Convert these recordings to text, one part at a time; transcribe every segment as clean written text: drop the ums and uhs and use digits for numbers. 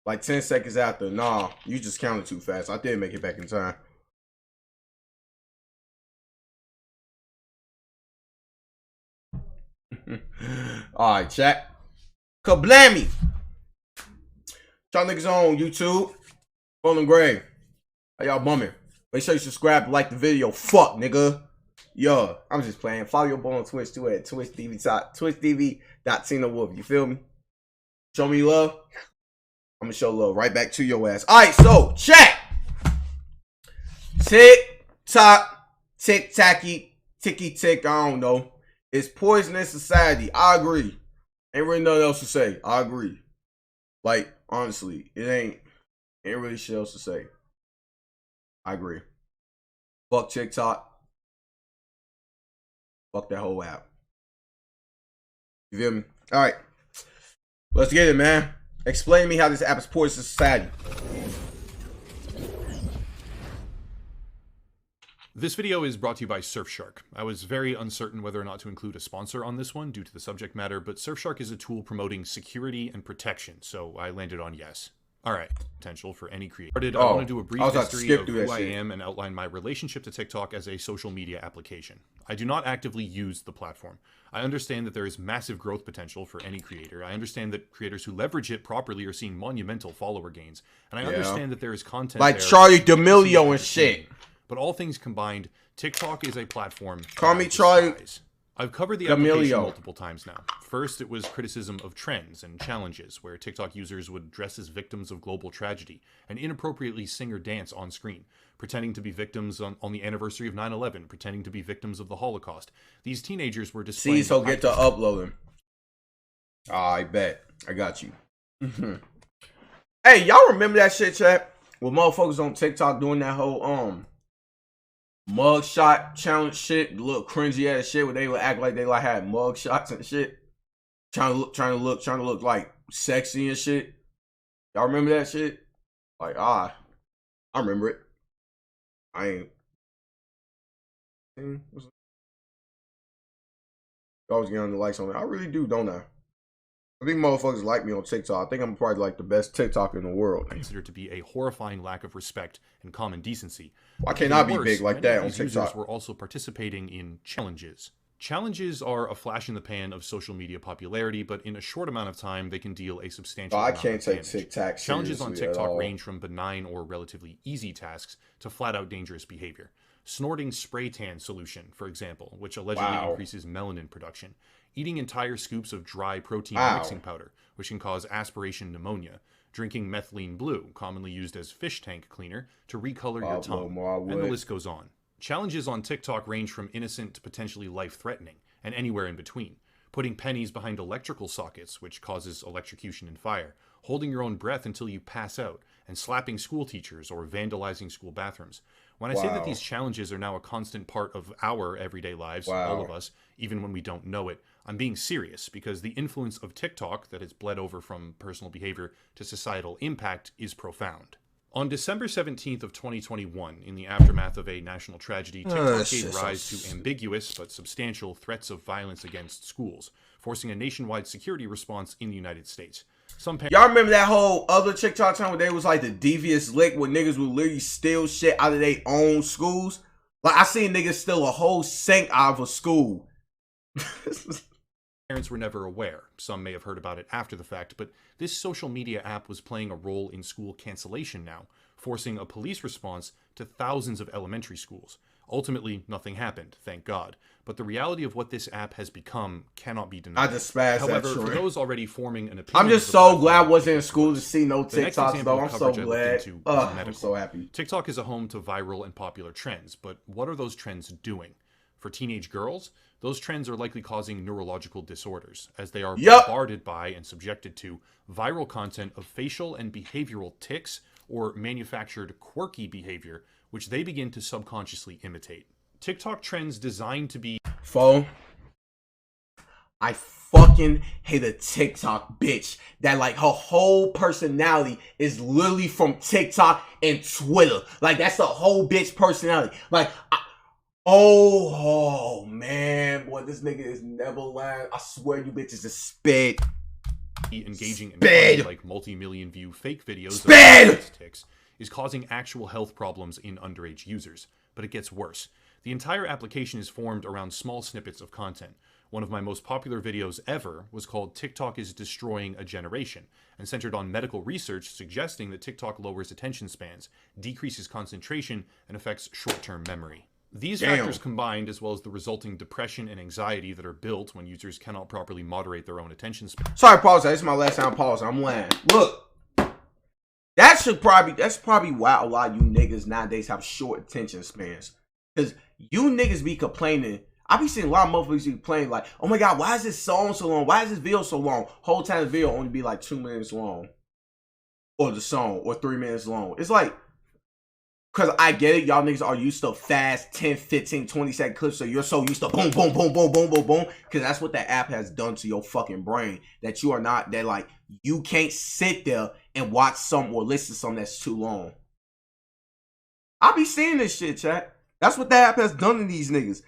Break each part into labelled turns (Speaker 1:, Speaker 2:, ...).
Speaker 1: Like 10 seconds after. Nah, you just counted too fast. I did make it back in time. Alright, chat. Kablammy! Y'all niggas on YouTube. Rolling Gray. How y'all bumming? Make sure you subscribe, like the video. Fuck, nigga. Yo, I'm just playing. Follow your boy on Twitch too at twitch.tv.Tynowolf. You feel me? Show me love. I'm gonna show love right back to your ass. Alright, so chat. Tick-tock, tick-tacky, ticky-tick, I don't know. It's poison in society. I agree. Ain't really nothing else to say. I agree. Like, honestly, it ain't really shit else to say. I agree. Fuck TikTok. Fuck that whole app. You feel me? Alright. Let's get it, man. Explain to me how this app is poison to society.
Speaker 2: This video is brought to you by Surfshark. I was very uncertain whether or not to include a sponsor on this one due to the subject matter, but Surfshark is a tool promoting security and protection, so I landed on yes. Alright, potential for any creator. I want to do a brief history of who I am and outline my relationship to TikTok as a social media application. I do not actively use the platform. I understand that there is massive growth potential for any creator. I understand that creators who leverage it properly are seeing monumental follower gains. And I understand that there is content
Speaker 1: like Charlie D'Amelio and shit.
Speaker 2: But all things combined, TikTok is a platform.
Speaker 1: Call me Charlie.
Speaker 2: I've covered the application multiple times now. First, it was criticism of trends and challenges, where TikTok users would dress as victims of global tragedy and inappropriately sing or dance on screen, pretending to be victims on the anniversary of 9/11, pretending to be victims of the Holocaust. These teenagers were displaying...
Speaker 1: See, so get to uploading. I bet. I got you. Hey, y'all remember that shit, chat? With motherfuckers on TikTok doing that whole, mugshot challenge shit, look cringy ass shit where they would act like they like had mug shots and shit, trying to look like sexy and shit. Y'all remember that shit? Like, I remember it. I ain't. Always get on the likes on it. I really do, don't I? I think motherfuckers like me on TikTok. I think I'm probably like the best TikToker in the world.
Speaker 2: Considered to be a horrifying lack of respect and common decency.
Speaker 1: Why can't I be big like that on TikTok?
Speaker 2: Users were also participating in challenges. Challenges are a flash in the pan of social media popularity, but in a short amount of time, they can deal a substantial amount of damage. I can't take TikTok seriously. Challenges on TikTok range from benign or relatively easy tasks to flat-out dangerous behavior. Snorting spray tan solution, for example, which allegedly increases melanin production. Eating entire scoops of dry protein mixing powder, which can cause aspiration pneumonia. Drinking methylene blue, commonly used as fish tank cleaner, to recolor your tongue. And the list goes on. Challenges on TikTok range from innocent to potentially life-threatening, and anywhere in between. Putting pennies behind electrical sockets, which causes electrocution and fire. Holding your own breath until you pass out. And slapping school teachers or vandalizing school bathrooms. When I say that these challenges are now a constant part of our everyday lives, all of us, even when we don't know it, I'm being serious because the influence of TikTok that has bled over from personal behavior to societal impact is profound. On December 17th of 2021, in the aftermath of a national tragedy, TikTok gave rise to ambiguous but substantial threats of violence against schools, forcing a nationwide security response in the United States.
Speaker 1: Y'all remember that whole other TikTok time where they was like the devious lick where niggas would literally steal shit out of their own schools? Like, I seen niggas steal a whole sink out of a school.
Speaker 2: Parents were never aware. Some may have heard about it after the fact, but this social media app was playing a role in school cancellation now, forcing a police response to thousands of elementary schools. Ultimately, nothing happened, thank God. But the reality of what this app has become cannot be denied.
Speaker 1: I just spazzed.
Speaker 2: However, for those already forming an opinion...
Speaker 1: I'm just so glad I wasn't in school to see no TikToks, though. I'm so glad. I'm so happy.
Speaker 2: TikTok is a home to viral and popular trends, but what are those trends doing? For teenage girls, those trends are likely causing neurological disorders, as they are bombarded by and subjected to viral content of facial and behavioral tics or manufactured quirky behavior, which they begin to subconsciously imitate. TikTok trends designed to be...
Speaker 1: I fucking hate a TikTok bitch that like her whole personality is literally from TikTok and Twitter. Like, that's the whole bitch personality. Like, oh man, boy, this nigga is never lying. I swear you bitches is spit.
Speaker 2: engaging in funny, like multi-million view fake videos of ticks is causing actual health problems in underage users. But it gets worse. The entire application is formed around small snippets of content. One of my most popular videos ever was called TikTok is Destroying a Generation, and centered on medical research suggesting that TikTok lowers attention spans, decreases concentration, and affects short-term memory. These factors combined, as well as the resulting depression and anxiety that are built when users cannot properly moderate their own attention span.
Speaker 1: Sorry, pause. This is my last time pausing. I'm lying. Look, that's probably why a lot of you niggas nowadays have short attention spans. Because you niggas be complaining. I be seeing a lot of motherfuckers be complaining like, oh my god, why is this song so long? Why is this video so long? Whole time the video only be like 2 minutes long. Or the song, or 3 minutes long. It's like, because I get it, y'all niggas are used to fast 10, 15, 20-second clips, so you're so used to boom, boom, boom, boom, boom, boom, boom. Because that's what that app has done to your fucking brain. That you are not, that like, you can't sit there and watch something or listen to something that's too long. I be seeing this shit, chat. That's what that app has done to these niggas.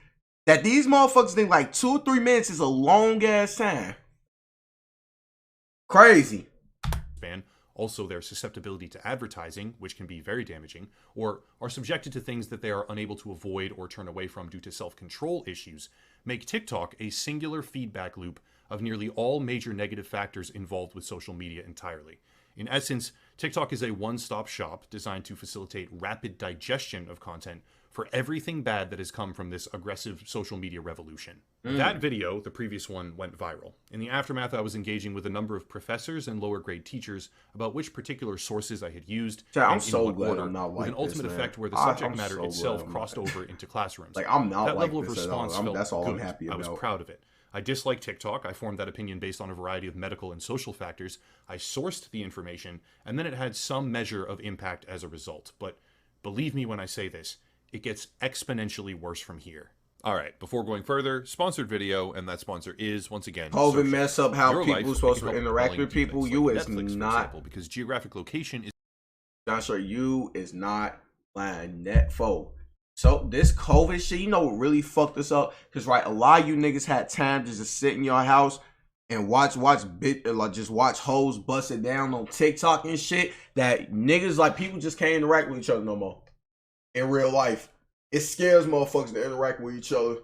Speaker 1: That these motherfuckers think like 2 or 3 minutes is a long ass time. Crazy.
Speaker 2: Also, their susceptibility to advertising, which can be very damaging, or are subjected to things that they are unable to avoid or turn away from due to self-control issues, make TikTok a singular feedback loop of nearly all major negative factors involved with social media entirely. In essence, TikTok is a one-stop shop designed to facilitate rapid digestion of content for everything bad that has come from this aggressive social media revolution. That video, the previous one, went viral. In the aftermath, I was engaging with a number of professors and lower grade teachers about which particular sources I had used,
Speaker 1: I'm so glad I'm not like
Speaker 2: with an ultimate effect where the subject matter itself crossed over into classrooms.
Speaker 1: Like, I'm not
Speaker 2: that
Speaker 1: like
Speaker 2: level of
Speaker 1: this
Speaker 2: response felt
Speaker 1: that's all
Speaker 2: good.
Speaker 1: I'm happy about.
Speaker 2: I was proud of it. I dislike TikTok. I formed that opinion based on a variety of medical and social factors. I sourced the information, and then it had some measure of impact as a result. But believe me when I say this, it gets exponentially worse from here. All right, before going further, sponsored video, and that sponsor is, once again,
Speaker 1: COVID mess up how people are supposed to interact with people. You is
Speaker 2: Netflix,
Speaker 1: not,
Speaker 2: for example, because geographic location is...
Speaker 1: I'm sure you is not lying net folk. So this COVID shit, you know what really fucked us up? Because right, a lot of you niggas had time to just sit in your house and watch hoes bust it down on TikTok and shit. That niggas, like, people just can't interact with each other no more in real life. It scares motherfuckers to interact with each other.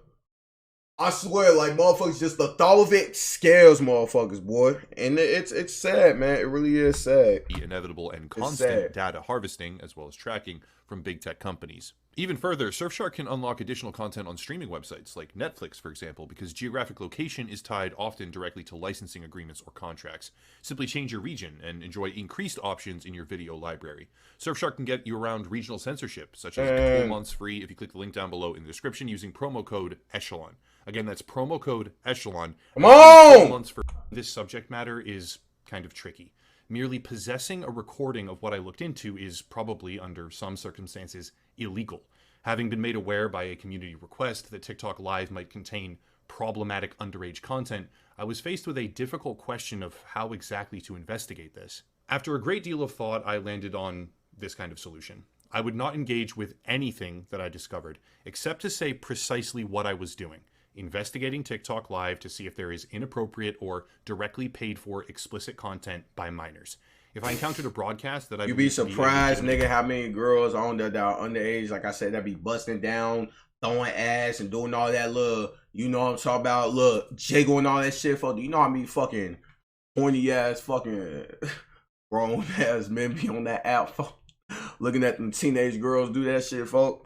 Speaker 1: I swear, like, motherfuckers, just the thought of it scares motherfuckers, boy. And it's sad, man. It really is sad.
Speaker 2: The inevitable and constant data harvesting, as well as tracking from big tech companies. Even further, Surfshark can unlock additional content on streaming websites, like Netflix, for example, because geographic location is tied often directly to licensing agreements or contracts. Simply change your region and enjoy increased options in your video library. Surfshark can get you around regional censorship, such as a full month's free if you click the link down below in the description using promo code ECHELON. Again, that's promo code ECHELON.
Speaker 1: Come on!
Speaker 2: This subject matter is kind of tricky. Merely possessing a recording of what I looked into is probably, under some circumstances, illegal. Having been made aware by a community request that TikTok Live might contain problematic underage content, I was faced with a difficult question of how exactly to investigate this. After a great deal of thought, I landed on this kind of solution. I would not engage with anything that I discovered, except to say precisely what I was doing. Investigating TikTok Live to see if there is inappropriate or directly paid for explicit content by minors. If I encountered a broadcast that
Speaker 1: you'd be surprised, nigga, how many girls on there that are underage, like I said, that be busting down, throwing ass and doing all that little, you know what I'm talking about, look, jiggle and all that shit, fuck. You know how many fucking horny ass fucking grown ass men be on that app, fuck, looking at them teenage girls do that shit, fuck.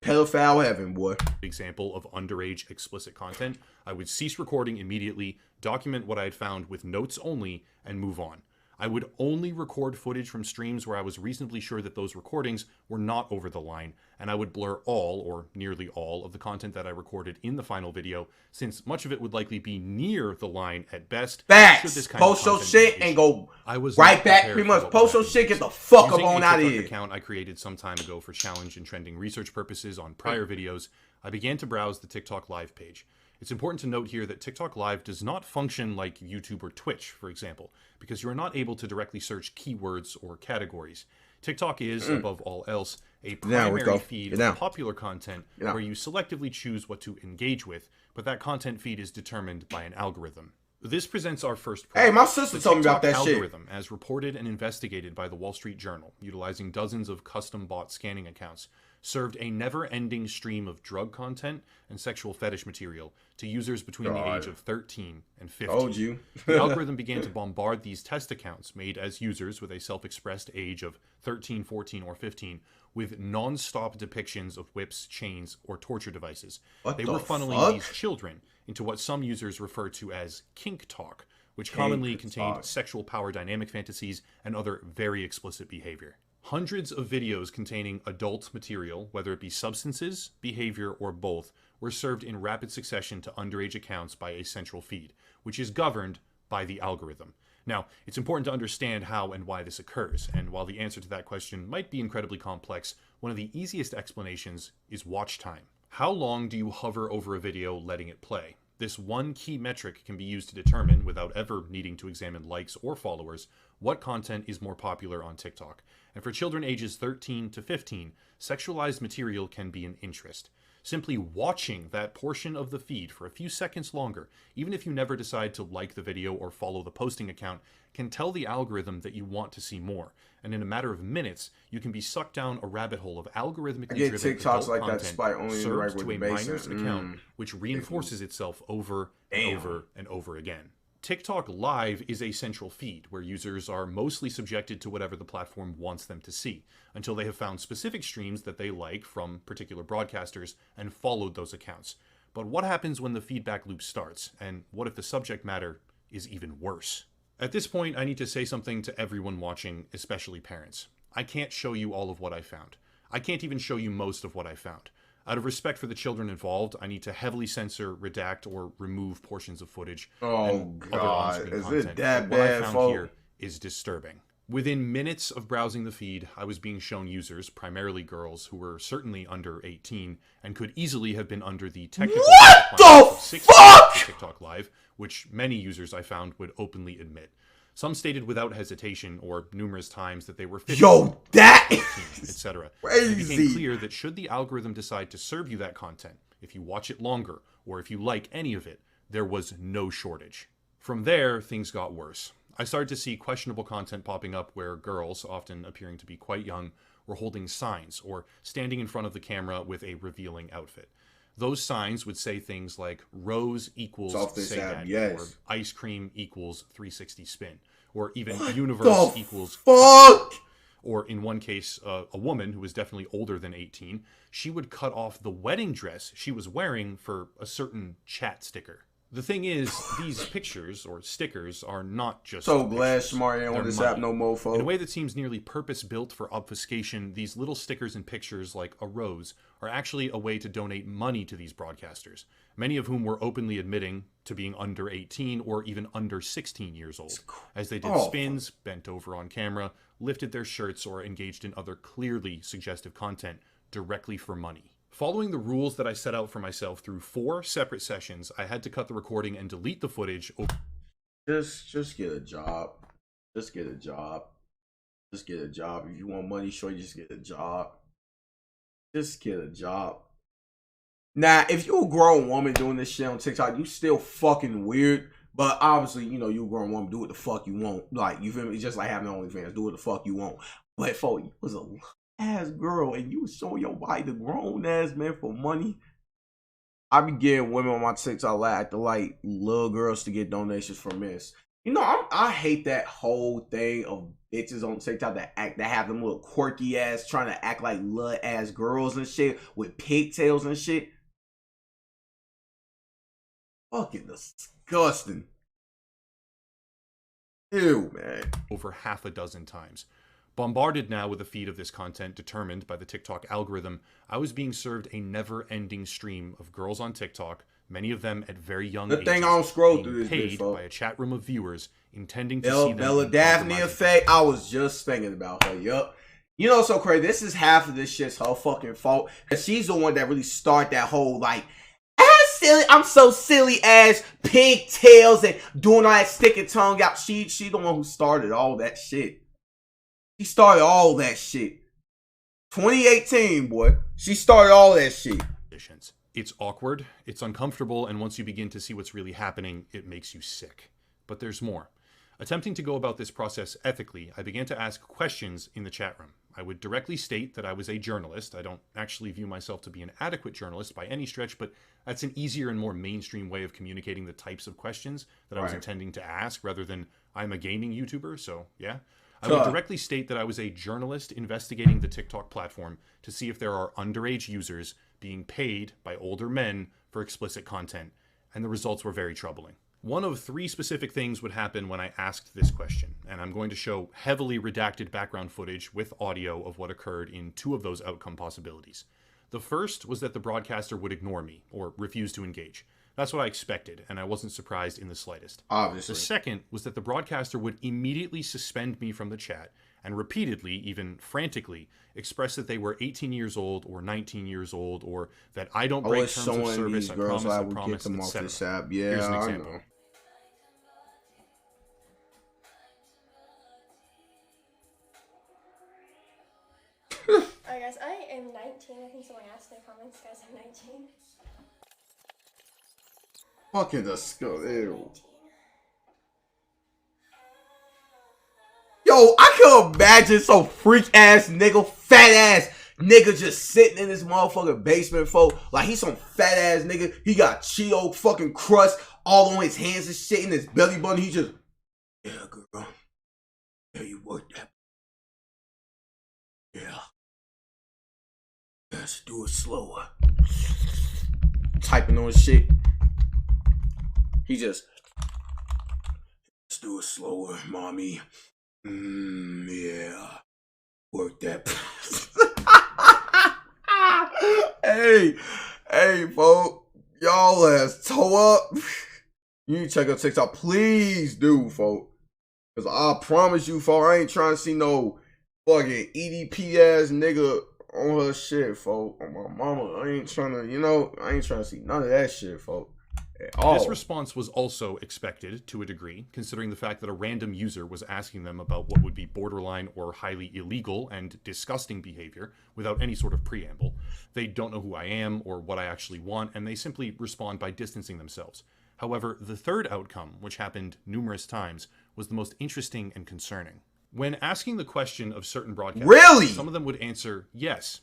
Speaker 1: Pedophile heaven, boy.
Speaker 2: Example of underage explicit content, I would cease recording immediately, document what I had found with notes only, and move on. I would only record footage from streams where I was reasonably sure that those recordings were not over the line, and I would blur all, or nearly all, of the content that I recorded in the final video, since much of it would likely be near the line at best.
Speaker 1: Facts! Post your shit and go right back, pretty much. Post your shit, get the fuck up on out of here.
Speaker 2: Account I created some time ago for challenge and trending research purposes on prior videos, I began to browse the TikTok Live page. It's important to note here that TikTok Live does not function like YouTube or Twitch, for example, because you are not able to directly search keywords or categories. TikTok is, above all else, a primary feed of popular content where you selectively choose what to engage with, but that content feed is determined by an algorithm. This presents our first problem.
Speaker 1: Hey, my sister told me about that
Speaker 2: algorithm, as reported and investigated by the Wall Street Journal, utilizing dozens of custom-bought scanning accounts, served a never-ending stream of drug content and sexual fetish material to users between the age of 13 and 15.
Speaker 1: Told you.
Speaker 2: The algorithm began to bombard these test accounts made as users with a self-expressed age of 13, 14, or 15 with non-stop depictions of whips, chains, or torture devices. They were funneling these children into what some users refer to as kink talk, which commonly contained sexual power dynamic fantasies and other very explicit behavior. Hundreds of videos containing adult material, whether it be substances, behavior, or both, were served in rapid succession to underage accounts by a central feed, which is governed by the algorithm. Now, it's important to understand how and why this occurs, and while the answer to that question might be incredibly complex, one of the easiest explanations is watch time. How long do you hover over a video letting it play? This one key metric can be used to determine, without ever needing to examine likes or followers, what content is more popular on TikTok. And for children ages 13 to 15, sexualized material can be an interest. Simply watching that portion of the feed for a few seconds longer, even if you never decide to like the video or follow the posting account, can tell the algorithm that you want to see more. And in a matter of minutes, you can be sucked down a rabbit hole of algorithmically driven
Speaker 1: TikToks
Speaker 2: adult
Speaker 1: like
Speaker 2: content
Speaker 1: that spike only
Speaker 2: served to a minor's account, which reinforces itself over and over and over again. TikTok Live is a central feed where users are mostly subjected to whatever the platform wants them to see, until they have found specific streams that they like from particular broadcasters and followed those accounts. But what happens when the feedback loop starts, and what if the subject matter is even worse? At this point, I need to say something to everyone watching, especially parents. I can't show you all of what I found. I can't even show you most of what I found. Out of respect for the children involved, I need to heavily censor, redact, or remove portions of footage.
Speaker 1: Oh God, is it that bad? What I found here
Speaker 2: is disturbing. Within minutes of browsing the feed, I was being shown users, primarily girls, who were certainly under 18 and could easily have been under the technical
Speaker 1: What the fuck?
Speaker 2: TikTok Live, which many users I found would openly admit. Some stated without hesitation or numerous times that they were 15, etc. It became clear that should the algorithm decide to serve you that content, if you watch it longer, or if you like any of it, there was no shortage. From there, things got worse. I started to see questionable content popping up where girls, often appearing to be quite young, were holding signs or standing in front of the camera with a revealing outfit. Those signs would say things like rose equals say that, or ice cream equals 360 spin, or even universe equals
Speaker 1: fuck.
Speaker 2: Or in one case, a woman who was definitely older than 18, she would cut off the wedding dress she was wearing for a certain chat sticker. The thing is, these pictures or stickers are not just
Speaker 1: so glad Smart ain't on this app no more, folks.
Speaker 2: In a way that seems nearly purpose-built for obfuscation, these little stickers and pictures like a rose are actually a way to donate money to these broadcasters, many of whom were openly admitting to being under 18 or even under 16 years old, as they did spins, bent over on camera, lifted their shirts, or engaged in other clearly suggestive content directly for money. Following the rules that I set out for myself through 4 separate sessions, I had to cut the recording and delete the footage.
Speaker 1: Just get a job. Just get a job. Just get a job. If you want money, sure, just get a job. Just get a job. Now, if you're a grown woman doing this shit on TikTok, you still fucking weird. But obviously, you know, you a grown woman, do what the fuck you want. Like, you feel me? It's just like having OnlyFans, do what the fuck you want. But for you was a ass girl and you was showing your body to grown ass men for money. I be getting women on my TikTok like little girls to get donations from this. You know, I hate that whole thing of bitches on TikTok that have them little quirky ass trying to act like little ass girls and shit with pigtails and shit. Fucking disgusting. Ew, man.
Speaker 2: Over half a dozen times. Bombarded now with a feed of this content determined by the TikTok algorithm, I was being served a never-ending stream of girls on TikTok, many of them at very young ages,
Speaker 1: thing I don't scroll through this
Speaker 2: paid by a chat room of viewers intending to see them.
Speaker 1: Bella Daphne effect. I was just thinking about her. Yup. You know, so crazy. This is half of this shit's her fucking fault. Cause she's the one that really started that whole like, silly, I'm so silly ass pigtails and doing all that sticking tongue out. She the one who started all that shit. She started all that shit. 2018, boy. She started all that shit.
Speaker 2: It's awkward, it's uncomfortable, and once you begin to see what's really happening, it makes you sick. but there's more. Attempting to go about this process ethically, I began to ask questions in the chat room. I would directly state that I was a journalist. I don't actually view myself to be an adequate journalist by any stretch, but that's an easier and more mainstream way of communicating the types of questions that I was intending to ask, rather than I'm a gaming YouTuber, so yeah. I would directly state that I was a journalist investigating the TikTok platform to see if there are underage users being paid by older men for explicit content, and the results were very troubling. One of 3 specific things would happen when I asked this question, and I'm going to show heavily redacted background footage with audio of what occurred in 2 of those outcome possibilities. The first was that the broadcaster would ignore me or refuse to engage. That's what I expected, and I wasn't surprised in the slightest.
Speaker 1: Obviously.
Speaker 2: The second was that the broadcaster would immediately suspend me from the chat and repeatedly, even frantically, express that they were 18 years old or 19 years old, or that I don't break terms of service, I promise, etc.
Speaker 1: Yeah,
Speaker 2: here's an example.
Speaker 1: I know.
Speaker 3: Alright guys, I am 19. I think someone asked in the comments, guys, I'm 19.
Speaker 1: Fucking disgusting. Yo, I can imagine some freak ass nigga, fat ass nigga just sitting in this motherfucking basement, folk. Like, he's some fat ass nigga. He got Cheeto fucking crust all on his hands and shit in his belly button. He just, yeah, girl. Yeah, you worked that. Yeah. Let's do it slower. Typing on shit. He just, let's do it slower, mommy. Yeah. Work that. Hey, folks. Y'all ass toe up. You need to check out TikTok. Please do, folks. Because I promise you, folks, I ain't trying to see no fucking EDP ass nigga on her shit, folks. On my mama. I ain't trying to see none of that shit, folks.
Speaker 2: This response was also expected to a degree, considering the fact that a random user was asking them about what would be borderline or highly illegal and disgusting behavior without any sort of preamble. They don't know who I am or what I actually want, and they simply respond by distancing themselves. However, the third outcome, which happened numerous times, was the most interesting and concerning. When asking the question of certain broadcasters, some of them would answer yes.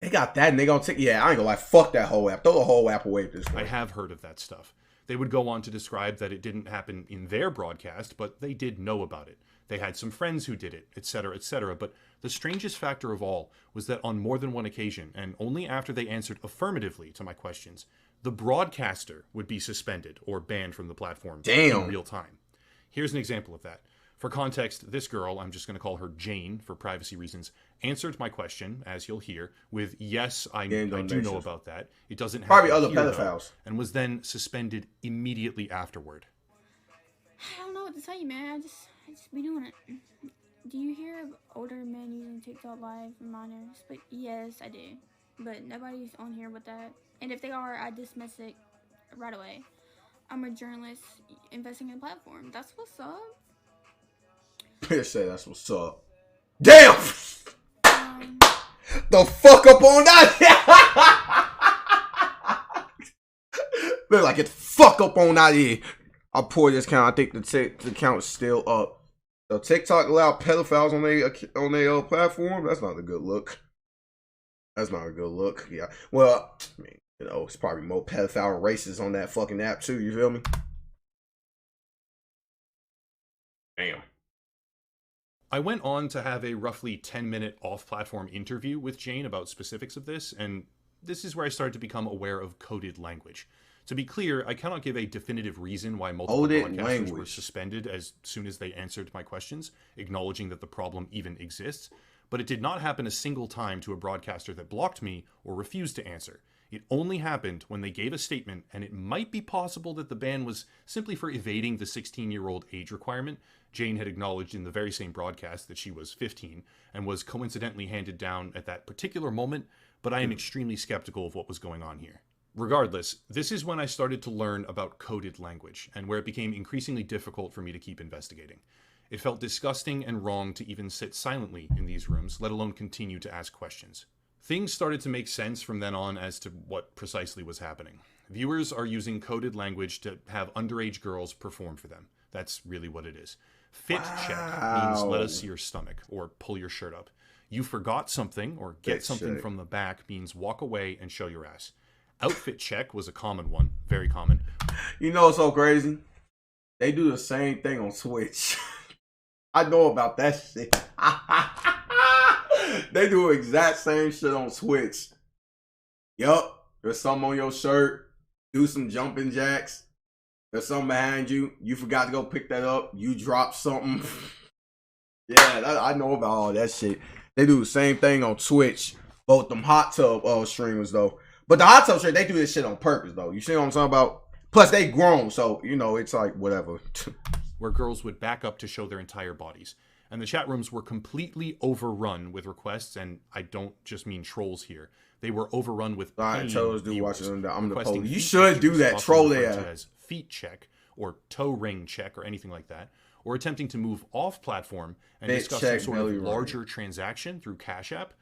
Speaker 1: They got that nigga on TikTok. Yeah, I ain't gonna lie. Fuck that whole app. Throw the whole app away at this point.
Speaker 2: I have heard of that stuff. They would go on to describe that it didn't happen in their broadcast, but they did know about it. They had some friends who did it, etc., etc. But the strangest factor of all was that on more than one occasion, and only after they answered affirmatively to my questions, the broadcaster would be suspended or banned from the platform in real time. Here's an example of that. For context, this girl, I'm just going to call her Jane for privacy reasons, answered my question, as you'll hear, with yes, I do know about that. It doesn't have
Speaker 1: probably other pedophiles,
Speaker 2: and was then suspended immediately afterward.
Speaker 4: I don't know what to tell you, man. I just be doing it. Do you hear of older men using TikTok Live for minors? But yes, I do. But nobody's on here with that. And if they are, I dismiss it right away. I'm a journalist investing in a platform. That's what's up.
Speaker 1: Say that's what's up. Damn! The fuck up on that! They're like, get the fuck up on that here. I'll pour this count. I think the count is still up. So TikTok allowed pedophiles on their platform. That's not a good look. That's not a good look. Yeah. Well, I mean, it's probably more pedophile racists on that fucking app too. You feel me? Damn.
Speaker 2: I went on to have a roughly 10-minute off-platform interview with Jane about specifics of this, and this is where I started to become aware of coded language. To be clear, I cannot give a definitive reason why multiple broadcasters were suspended as soon as they answered my questions, acknowledging that the problem even exists, but it did not happen a single time to a broadcaster that blocked me or refused to answer. It only happened when they gave a statement, and it might be possible that the ban was simply for evading the 16-year-old age requirement. Jane had acknowledged in the very same broadcast that she was 15 and was coincidentally handed down at that particular moment, but I am extremely skeptical of what was going on here. Regardless, this is when I started to learn about coded language and where it became increasingly difficult for me to keep investigating. It felt disgusting and wrong to even sit silently in these rooms, let alone continue to ask questions. Things started to make sense from then on as to what precisely was happening. Viewers are using coded language to have underage girls perform for them. That's really what it is. Fit check means let us see your stomach or pull your shirt up. You forgot something or get something from the back means walk away and show your ass. Outfit check was a common one, very common.
Speaker 1: You know what's so crazy? They do the same thing on Twitch. I know about that shit. They do the exact same shit on Twitch. Yup, there's something on your shirt. Do some jumping jacks. There's something behind you. You forgot to go pick that up. You dropped something. Yeah, I know about all that shit. They do the same thing on Twitch. Both them hot tub streamers, though. But the hot tub streamers, they do this shit on purpose, though. You see what I'm talking about? Plus, they grown, so, you know, it's like, whatever.
Speaker 2: Where girls would back up to show their entire bodies. And the chat rooms were completely overrun with requests, and I don't just mean trolls here. They were overrun with
Speaker 1: I'm the police. You should do that, troll there.
Speaker 2: As feet check, or toe ring check, or anything like that. Or attempting to move off platform and discuss some sort of larger transaction through Cash App.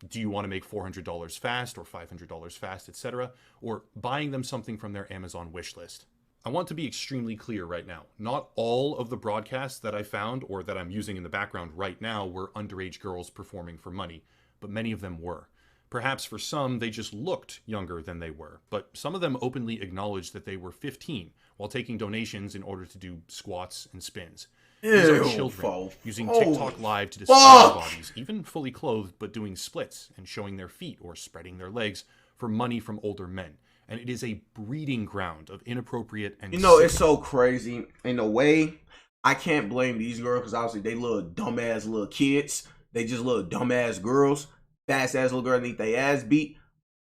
Speaker 2: Do you want to make $400 fast or $500 fast, etc.? Or buying them something from their Amazon wish list. I want to be extremely clear right now. Not all of the broadcasts that I found or that I'm using in the background right now were underage girls performing for money, but many of them were. Perhaps for some, they just looked younger than they were, but some of them openly acknowledged that they were 15 while taking donations in order to do squats and spins. These are children using TikTok Live to display their bodies, even fully clothed, but doing splits and showing their feet or spreading their legs for money from older men. And it is a breeding ground of inappropriate and
Speaker 1: it's so crazy. In a way, I can't blame these girls because obviously they little dumbass little kids. They just little dumbass girls. Fast ass little girl need their ass beat.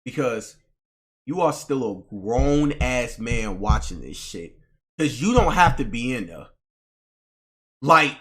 Speaker 1: Because you are still a grown ass man watching this shit. Because you don't have to be in there. Like,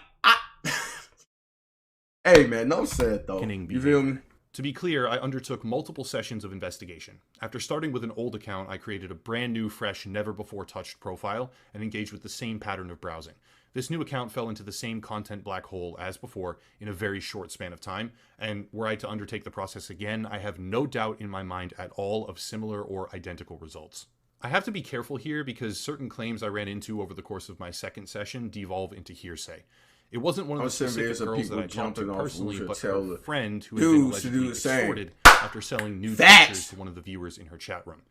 Speaker 1: hey man, no sad though. You feel me?
Speaker 2: To be clear, I undertook multiple sessions of investigation. After starting with an old account, I created a brand new, fresh, never-before-touched profile and engaged with the same pattern of browsing. This new account fell into the same content black hole as before in a very short span of time, and were I to undertake the process again, I have no doubt in my mind at all of similar or identical results. I have to be careful here because certain claims I ran into over the course of my second session devolve into hearsay. It wasn't one of the specific girls that I talked to personally, but her friend who had been allegedly extorted after selling nude pictures to one of the viewers in her chat room.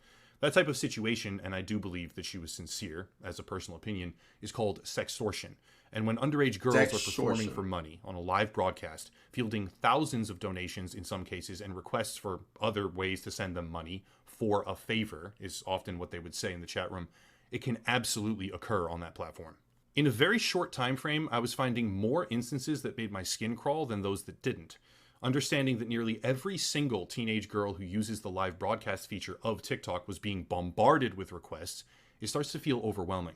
Speaker 2: That type of situation, and I do believe that she was sincere, as a personal opinion, is called sextortion. And when underage girls are performing for money on a live broadcast, fielding thousands of donations in some cases and requests for other ways to send them money for a favor, is often what they would say in the chat room, it can absolutely occur on that platform. In a very short time frame, I was finding more instances that made my skin crawl than those that didn't. Understanding that nearly every single teenage girl who uses the live broadcast feature of TikTok was being bombarded with requests, it starts to feel overwhelming.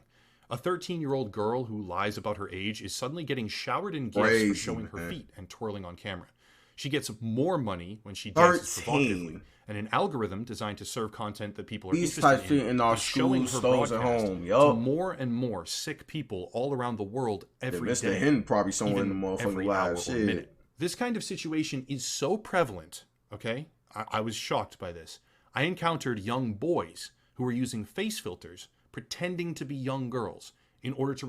Speaker 2: A 13-year-old girl who lies about her age is suddenly getting showered in gifts for showing her feet and twirling on camera. She gets more money when she dances provocatively, and an algorithm designed to serve content that people are interested in is showing her broadcast to more and more sick people all around the world every day.
Speaker 1: Mr. Hen probably somewhere in the motherfucking live shit.
Speaker 2: This kind of situation is so prevalent, okay? I was shocked by this. I encountered young boys who were using face filters, pretending to be young girls, in order to...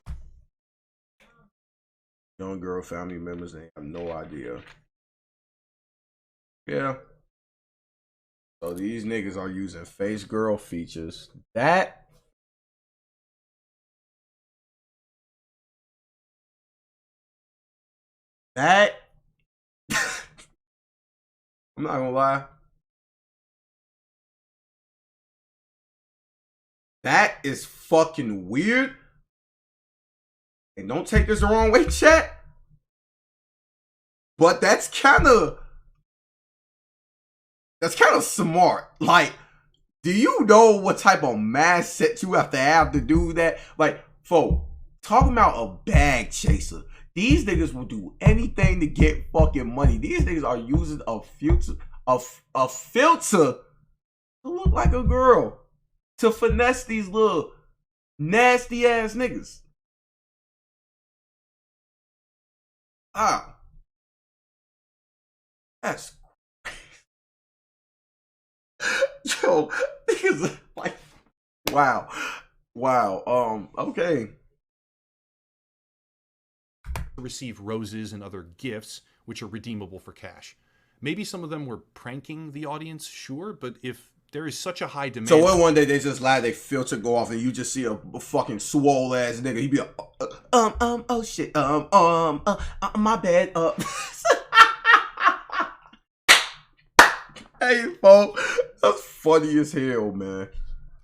Speaker 1: Young girl family members, they have no idea. Yeah. So these niggas are using face girl features. That... I'm not gonna lie. That is fucking weird. And don't take this the wrong way, chat. But that's kind of smart. Like, do you know what type of mindset you have to do that? Like, folk, talking about a bag chaser. These niggas will do anything to get fucking money. These niggas are using a filter to look like a girl. To finesse these little nasty ass niggas. That's yo, niggas like Wow. Wow. Okay.
Speaker 2: Receive roses and other gifts, which are redeemable for cash. Maybe some of them were pranking the audience, sure, but if there is such a high demand...
Speaker 1: So what, one day they just let their filter go off and you just see a fucking swole ass nigga. He be like, oh shit, my bad, Hey, folks, that's funny as hell, man.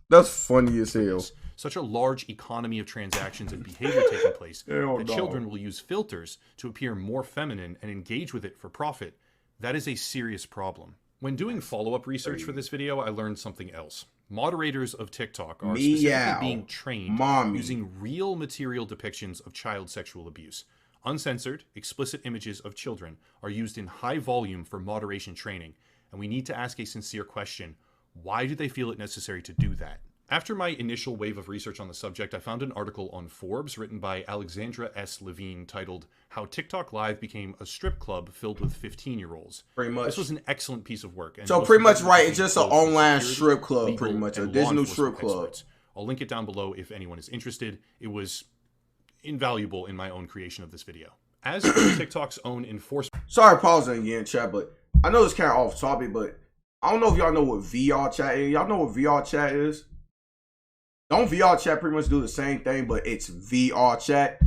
Speaker 1: That's funny as hell.
Speaker 2: Such a large economy of transactions and behavior taking place that children will use filters to appear more feminine and engage with it for profit. That is a serious problem. When doing follow-up research for this video, I learned something else. Moderators of TikTok are specifically being trained using real material depictions of child sexual abuse. Uncensored, explicit images of children are used in high volume for moderation training, and we need to ask a sincere question. Why do they feel it necessary to do that? After my initial wave of research on the subject, I found an article on Forbes written by Alexandra S. Levine titled, How TikTok Live Became a Strip Club Filled with 15-Year-Olds.
Speaker 1: Pretty much.
Speaker 2: This was an excellent piece of work. And
Speaker 1: so pretty much right, it's just an online strip club, pretty much, a digital strip club.
Speaker 2: Experts. I'll link it down below if anyone is interested. It was invaluable in my own creation of this video. As for TikTok's own enforcement...
Speaker 1: Sorry, pausing again, chat, but I know it's kind of off topic, but I don't know if y'all know what VR chat is. Y'all know what VR chat is? Don't VR chat pretty much do the same thing, but it's VR chat?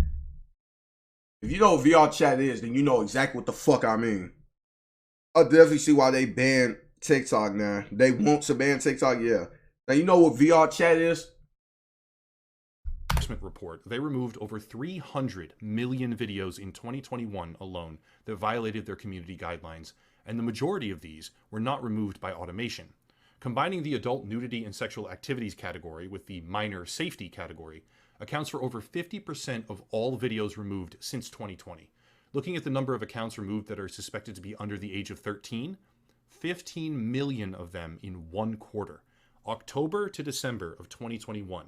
Speaker 1: If you know what VR chat is, then you know exactly what the fuck I mean. I definitely see why they banned TikTok now. They want to ban TikTok, yeah. Now you know what VR chat is?
Speaker 2: Report, they removed over 300 million videos in 2021 alone that violated their community guidelines, and the majority of these were not removed by automation. Combining the adult nudity and sexual activities category with the minor safety category accounts for over 50% of all videos removed since 2020. Looking at the number of accounts removed that are suspected to be under the age of 13, 15 million of them in 1 quarter. October to December of 2021,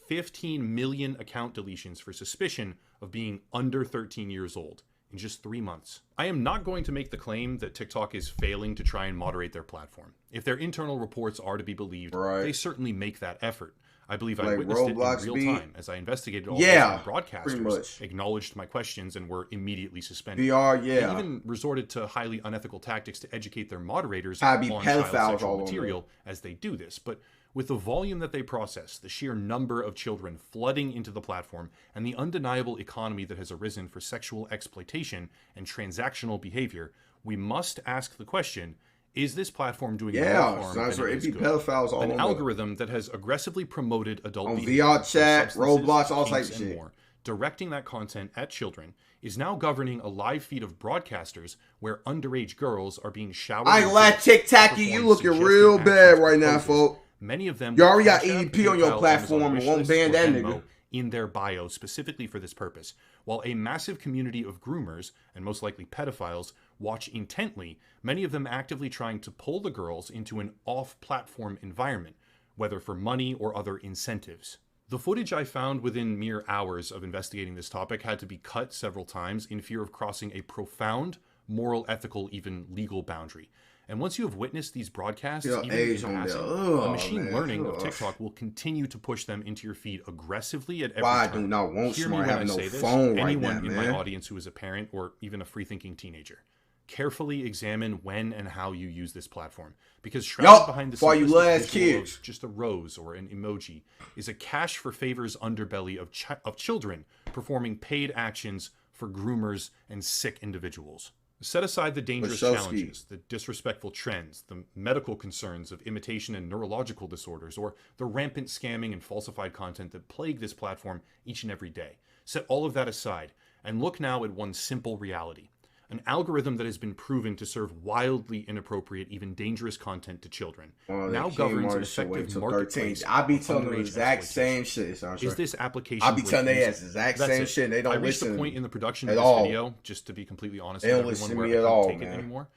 Speaker 2: 15 million account deletions for suspicion of being under 13 years old in just 3 months. I am not going to make the claim that TikTok is failing to try and moderate their platform. If their internal reports are to be believed, they certainly make that effort. I believe I witnessed it in real time as I investigated all my broadcasters, acknowledged my questions, and were immediately suspended. They even resorted to highly unethical tactics to educate their moderators on child sexual material as they do this. But with the volume that they process, the sheer number of children flooding into the platform, and the undeniable economy that has arisen for sexual exploitation and transactional behavior, we must ask the question, is this platform doing more harm than it is good? An algorithm that has aggressively promoted adult behavior,
Speaker 1: VR chat, Roblox, all types of shit, more,
Speaker 2: directing that content at children, is now governing a live feed of broadcasters where underage girls are being showered.
Speaker 1: I ain't glad TikTok, you looking real bad right now, folks.
Speaker 2: Many of them
Speaker 1: you already got EDP on your platform and won't ban that nigga
Speaker 2: in their bio specifically for this purpose, while a massive community of groomers, and most likely pedophiles, watch intently, many of them actively trying to pull the girls into an off-platform environment, whether for money or other incentives. The footage I found within mere hours of investigating this topic had to be cut several times in fear of crossing a profound moral, ethical, even legal boundary. And once you have witnessed these broadcasts, even in passing, the machine learning of TikTok will continue to push them into your feed aggressively at every time.
Speaker 1: I do not want someone having no phone right now, man.
Speaker 2: Anyone in my audience who is a parent or even a free-thinking teenager, carefully examine when and how you use this platform, because shrouded behind the simplistic visual of just a rose or an emoji is a cash for favors underbelly of children performing paid actions for groomers and sick individuals. Set aside the dangerous challenges, the disrespectful trends, the medical concerns of imitation and neurological disorders, or the rampant scamming and falsified content that plague this platform each and every day. Set all of that aside and look now at one simple reality. An algorithm that has been proven to serve wildly inappropriate, even dangerous content to children, now governs an effective marketplace.
Speaker 1: I be telling them the exact same shit.
Speaker 2: Is this application?
Speaker 1: I be telling they ass the exact same shit. And they don't listen.
Speaker 2: I reached a point in the production of this video, just to be completely honest with everyone, where I couldn't take it anymore.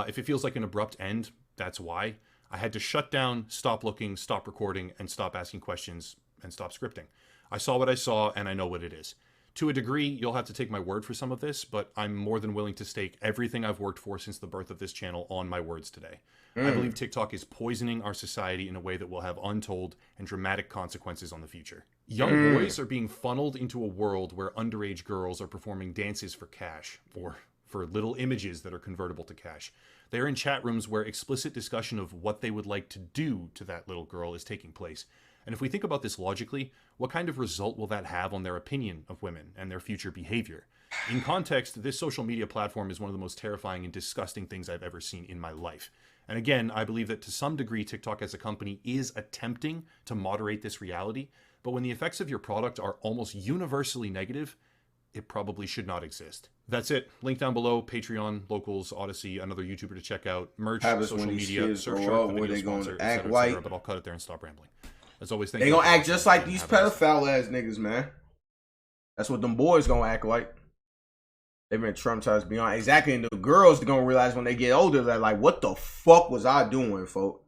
Speaker 2: If it feels like an abrupt end, that's why. I had to shut down, stop looking, stop recording, and stop asking questions, and stop scripting. I saw what I saw, and I know what it is. To a degree, you'll have to take my word for some of this, but I'm more than willing to stake everything I've worked for since the birth of this channel on my words today. I believe TikTok is poisoning our society in a way that will have untold and dramatic consequences on the future. Young boys are being funneled into a world where underage girls are performing dances for cash, or for little images that are convertible to cash. They are in chat rooms where explicit discussion of what they would like to do to that little girl is taking place. And if we think about this logically, what kind of result will that have on their opinion of women and their future behavior? In context, this social media platform is one of the most terrifying and disgusting things I've ever seen in my life. And again, I believe that to some degree, TikTok as a company is attempting to moderate this reality, but when the effects of your product are almost universally negative, it probably should not exist. That's it. Link down below, Patreon, Locals, Odyssey, another YouTuber to check out, merch, social media, search for the video sponsor, etc., but I'll cut it there and stop rambling. As always, thank you.
Speaker 1: They gonna act just like these pedophile ass niggas, man. That's what them boys gonna act like. They've been traumatized beyond exactly, and the girls are gonna realize when they get older that like, what the fuck was I doing, folks?